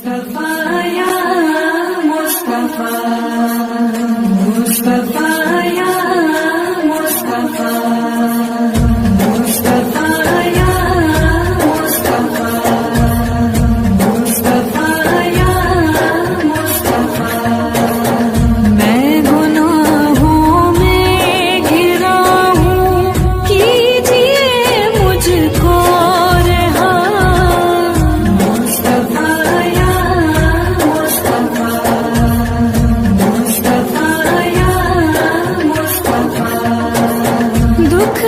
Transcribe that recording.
मुस्तफा या मुस्तफा, मुस्तफा या मुस्तफा, मुस्तफा या मुस्तफा, मुस्तफा या मुस्तफा। मैं गुनाहों में घिरा हूँ, कीजिए मुझको रहा। मुस्तफा या मुस्तफा, मुस्तफा या मुस्तफा। दुख